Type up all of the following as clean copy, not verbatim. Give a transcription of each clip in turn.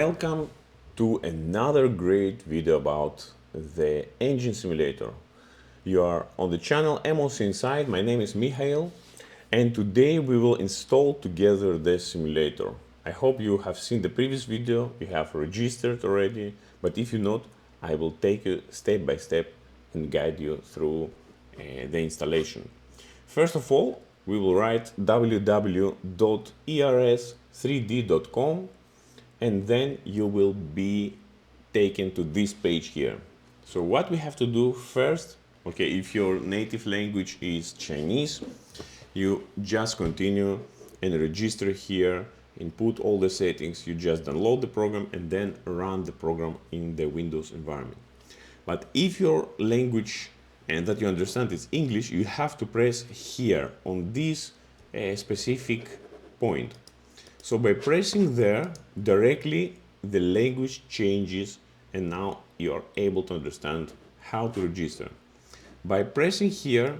Welcome to another great video about the engine simulator. You are on the channel MOC Inside. My name is Mihail, and today we will install together the simulator. I hope you have seen the previous video, you have registered already, but if you not, I will take you step by step and guide you through the installation. First of all, we will write www.ers3d.com, and then you will be taken to this page here. So what we have to do first, okay, if your native language is Chinese, you just continue and register here, input all the settings, you just download the program and then run the program in the Windows environment. But if your language and that you understand is English, you have to press here on this specific point. So by pressing there, directly the language changes and now you are able to understand how to register. By pressing here,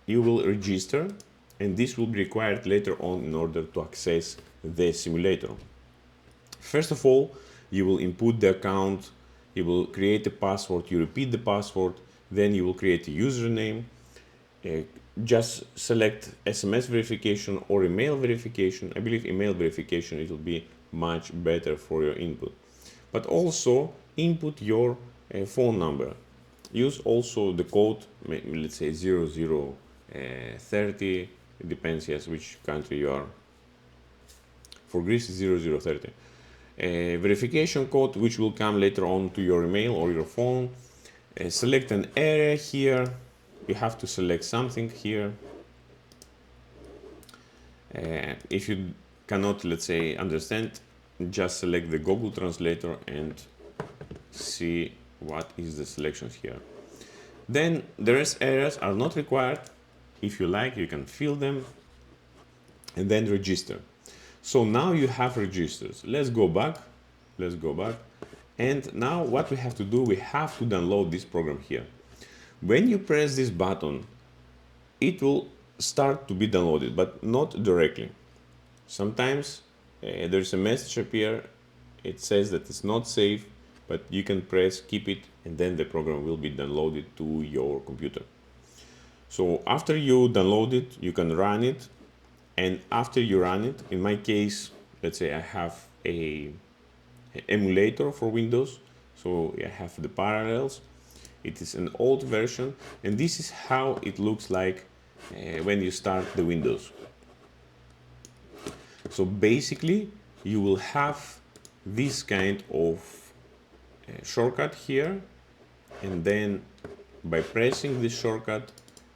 you will register, and this will be required later on in order to access the simulator. First of all, you will input the account, you will create a password, you repeat the password, then you will create a username. Just select SMS verification or email verification. I believe email verification, it will be much better for your input. But also input your phone number. Use also the code, let's say 0030, it depends, yes, which country you are. For Greece, 0030. Verification code, which will come later on to your email or your phone. Select an area here. You have to select something here. If you cannot, let's say, understand, just select the Google Translator and see what is the selections here. Then the rest areas are not required. If you like, you can fill them and then register. So now you have registers. Let's go back. And now what we have to do, we have to download this program here. When you press this button, it will start to be downloaded, but not directly. Sometimes there's a message appear, it says that it's not safe, but you can press keep it and then the program will be downloaded to your computer. So after you download it, you can run it, and after you run it, in my case, let's say I have a emulator for Windows, so I have the Parallels. It is an old version, and this is how it looks like when you start the Windows. So basically, you will have this kind of shortcut here, and then by pressing this shortcut,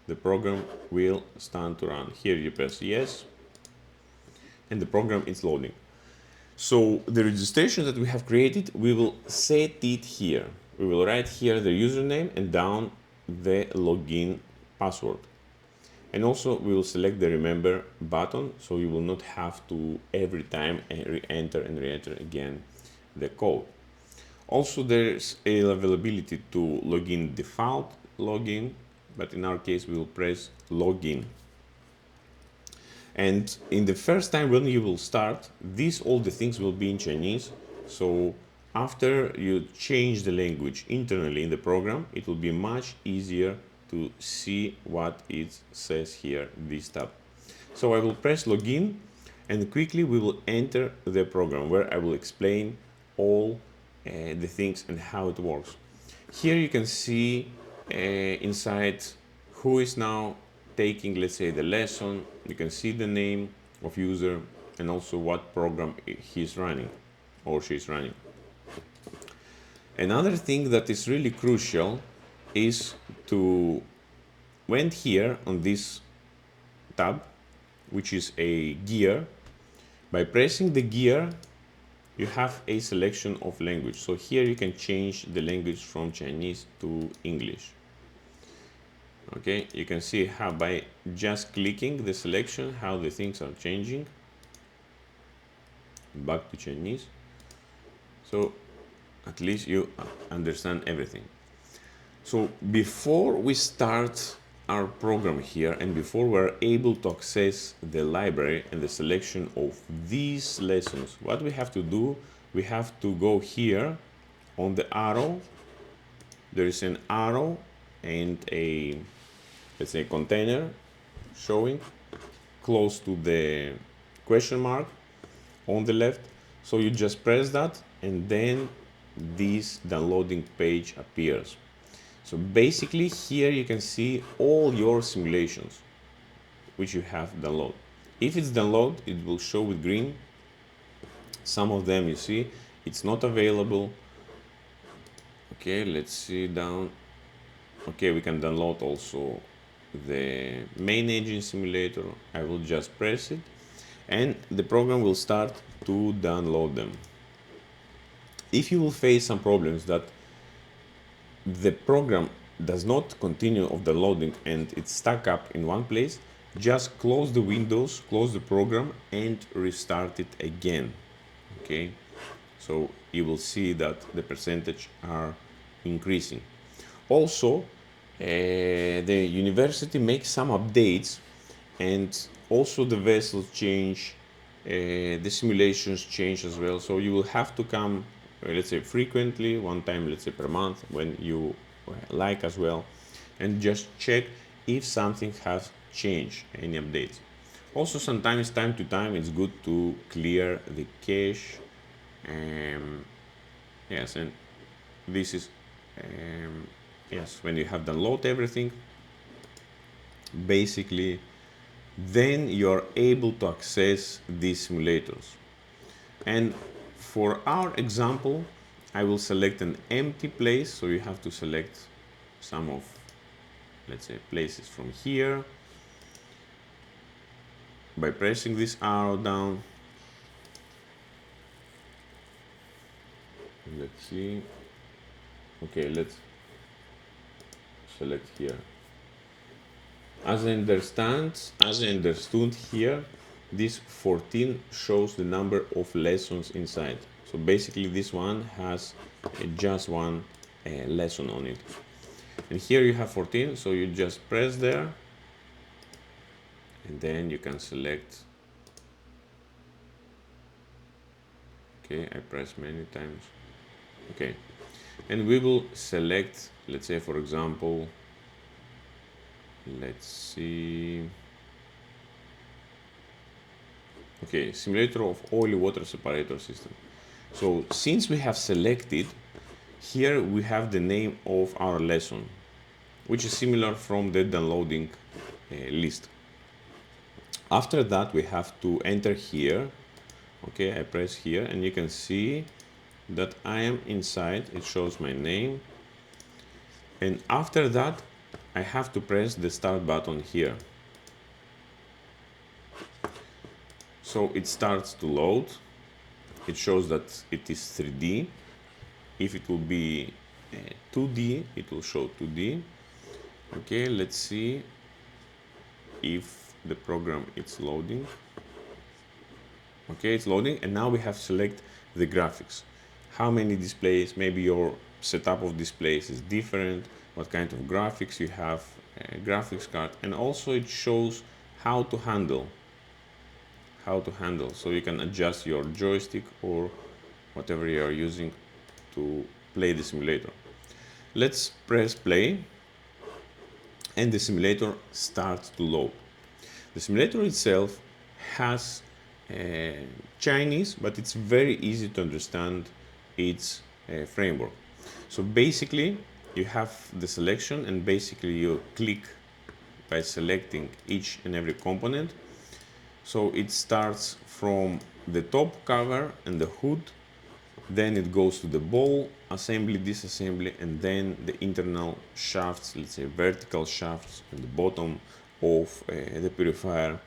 the program will start to run. Here you press yes, and the program is loading. So the registration that we have created, we will set it here. We will write here the username and down the login password. And also we will select the remember button, so you will not have to every time re-enter and re-enter again the code. Also there's availability to login default login, but in our case we will press login. And in the first time when you will start, all the things will be in Chinese. So after you change the language internally in the program, it will be much easier to see what it says here, this tab. So I will press login, and quickly we will enter the program where I will explain all the things and how it works. Here you can see inside who is now taking, let's say, the lesson. You can see the name of user and also what program he's running or she's running. Another thing that is really crucial is to went here on this tab, which is a gear. By pressing the gear, you have a selection of language. So here you can change the language from Chinese to English. Okay, you can see how by just clicking the selection, how the things are changing. Back to Chinese. So at least you understand everything. So before we start our program here and before we're able to access the library and the selection of these lessons, what we have to do, we have to go here on the arrow. There is an arrow and a, let's say, container showing close to the question mark on the left. So you just press that and then this downloading page appears. So basically here you can see all your simulations which you have downloaded. If it's downloaded, it will show with green. Some of them you see it's not available. Okay, let's see down. Okay, we can download also the main engine simulator. I will just press it and the program will start to download them. If you will face some problems that the program does not continue of the loading and it's stuck up in one place, just close the windows, close the program and restart it again. Okay, so you will see that the percentage are increasing. Also, the university makes some updates and also the vessels change, the simulations change as well. So you will have to come, let's say, frequently, one time, let's say, per month, when you like as well, and just check if something has changed, any updates. Also, sometimes, time to time, it's good to clear the cache. Yes, and this is, yes, when you have downloaded everything, basically, then you're able to access these simulators. And for our example, I will select an empty place. So you have to select some of, let's say, places from here by pressing this arrow down. Let's see. Okay, let's select here. As I understood here, this 14 shows the number of lessons inside. So basically this one has just one lesson on it. And here you have 14, so you just press there and then you can select. Okay, I press many times. Okay, and we will select, let's say, for example, let's see. Okay, simulator of oily water separator system. So since we have selected, here we have the name of our lesson, which is similar from the downloading list. After that, we have to enter here. Okay, I press here and you can see that I am inside. It shows my name. And after that, I have to press the start button here. So it starts to load. It shows that it is 3D. If it will be 2D, it will show 2D. Okay, let's see if the program is loading. Okay, it's loading, and now we have to select the graphics. How many displays? Maybe your setup of displays is different. What kind of graphics you have, graphics card, and also it shows how to handle. So you can adjust your joystick or whatever you are using to play the simulator. Let's press play and the simulator starts to load. The simulator itself has Chinese, but it's very easy to understand its framework. So basically you have the selection and basically you click by selecting each and every component. So it starts from the top cover and the hood, then it goes to the ball, assembly, disassembly, and then the internal shafts, let's say vertical shafts at the bottom of the purifier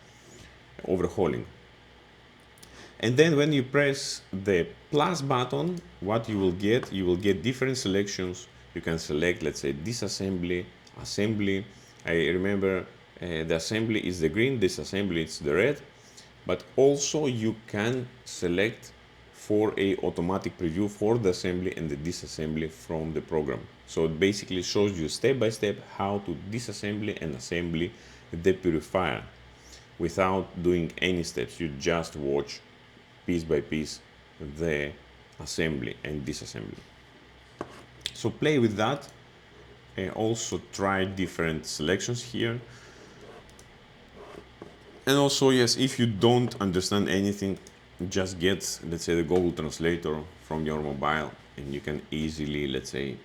overhauling. And then when you press the plus button, what you will get different selections. You can select, let's say, disassembly, assembly. I remember the assembly is the green, disassembly is the red. But also you can select for a automatic preview for the assembly and the disassembly from the program. So it basically shows you step by step how to disassembly and assembly the purifier without doing any steps. You just watch piece by piece the assembly and disassembly. So play with that and also try different selections here. And also, yes, if you don't understand anything, just get, let's say, the Google Translator from your mobile and you can easily, let's say,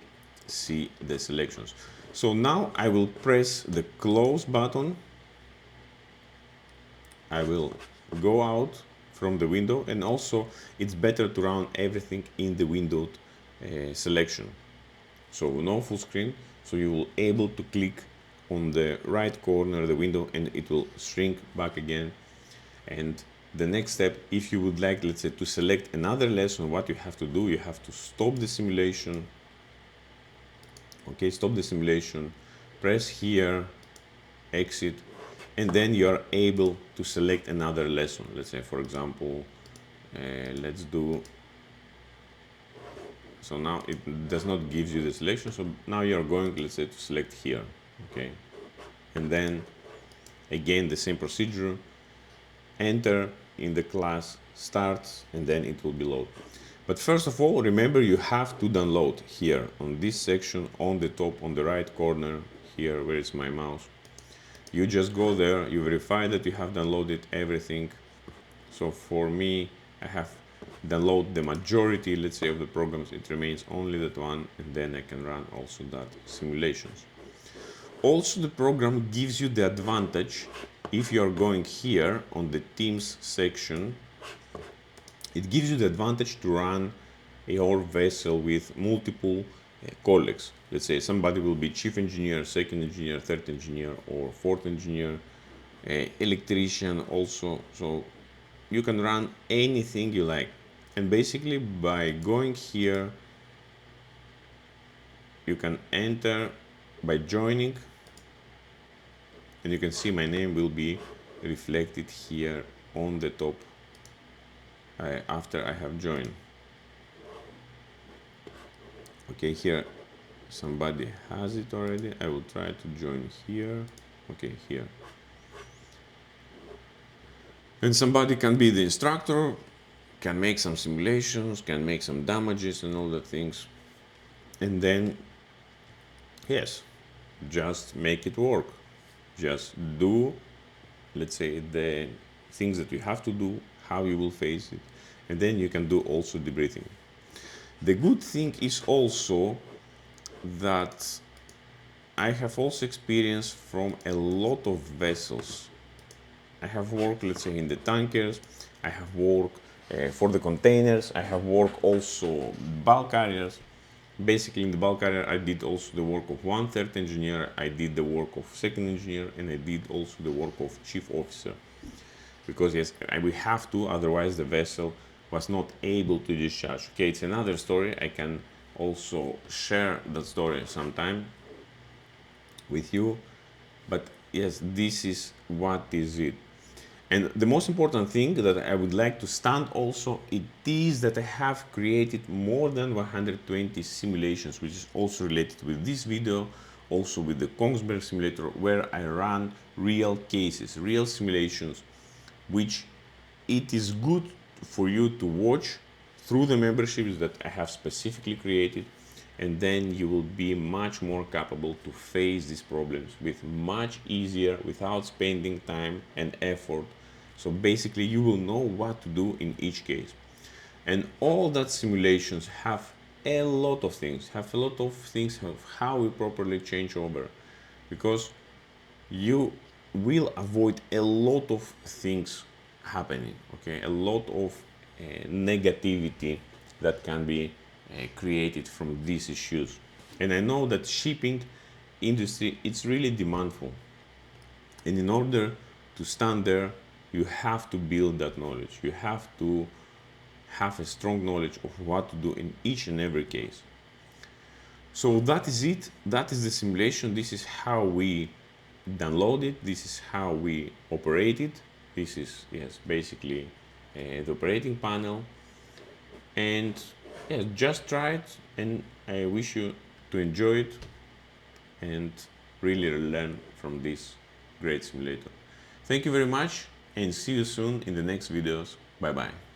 see the selections. So now I will press the close button. I will go out from the window, and also it's better to run everything in the window selection. So no full screen, so you will able to click on the right corner of the window and it will shrink back again. And the next step, if you would like, let's say, to select another lesson, what you have to do, you have to stop the simulation. Okay, stop the simulation, press here, exit, and then you are able to select another lesson. Let's say, for example, let's do, so now it does not give you the selection, so now you're going, let's say, to select here. Okay, and then again the same procedure, enter in the class, starts, and then it will be load. But first of all, remember you have to download here on this section on the top, on the right corner here, where is my mouse. You just go there, you verify that you have downloaded everything. So for me, I have downloaded the majority, let's say, of the programs. It remains only that one, and then I can run also that simulations. Also, the program gives you the advantage if you are going here on the Teams section. It gives you the advantage to run your vessel with multiple colleagues. Let's say somebody will be chief engineer, second engineer, third engineer, or fourth engineer, electrician also. So you can run anything you like. And basically by going here, you can enter by joining, and you can see my name will be reflected here on the top after I have joined. Okay, here somebody has it already. I will try to join here. Okay, here. And somebody can be the instructor, can make some simulations, can make some damages and all the things. And then, yes, just make it work. Just do, let's say, the things that you have to do, how you will face it, and then you can do also debriefing. The good thing is also that I have also experience from a lot of vessels. I have worked, let's say, in the tankers, I have worked for the containers, I have worked also bulk carriers. Basically in the bulk carrier I did also the work of 1/3 engineer, I did the work of second engineer, and I did also the work of chief officer. Because yes, we have to, otherwise the vessel was not able to discharge. Okay, it's another story. I can also share that story sometime with you. But yes, this is what is it. And the most important thing that I would like to stand also, it is that I have created more than 120 simulations, which is also related with this video, also with the Kongsberg simulator, where I run real cases, real simulations, which it is good for you to watch through the memberships that I have specifically created, and then you will be much more capable to face these problems with much easier, without spending time and effort. So basically you will know what to do in each case. And all that simulations have a lot of things, of how we properly change over, because you will avoid a lot of things happening, okay, a lot of negativity that can be created from these issues. And I know that shipping industry, it's really demandful, and in order to stand there, you have to build that knowledge. You have to have a strong knowledge of what to do in each and every case. So that is it. That is the simulation. This is how we download it. This is how we operate it. This is, yes, basically the operating panel. And yes, just try it, and I wish you to enjoy it and really learn from this great simulator. Thank you very much, and see you soon in the next videos. Bye bye.